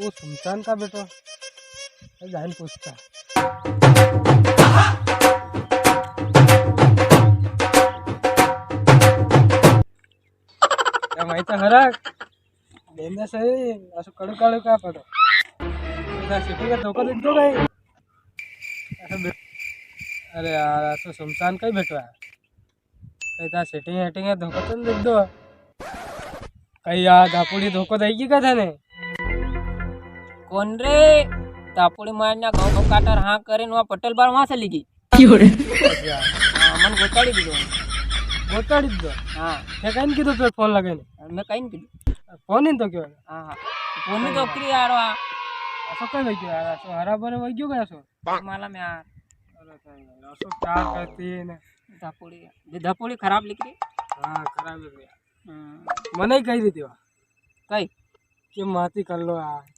वो सुमसान का बेटो जान पूछता क्या माहिती हरक बेंदा सही असं कडू काढू का पडो सिटी का धोका देतो काही अरे यार असं सुमसान काही भेटवा काही त्या सेटिंग हेटिंग धोका पण देतो काही या दापोडी धोको द्यायची का त्याने कौन रे तापुड़ी मारना गाँव को काटर हाँ करे वहाँ पटेल बार वहाँ से लिखी मन गोताड़ी दी गोताडीत दो हाँ हे काही किती तुझा फोन लागेल मैं कहीं नहीं की फोन येतो किंवा हाँ हाँ फोन में तो क्री यार वहाँ असं काय माहिती यार असं हराभरा वैग्यो काय असं माला में यार अरे काय यार, असं काय करते ना धपोड़ी खराब लिख रही हा खराब आहे यार. मलाही काही देते कई की माती करलो यार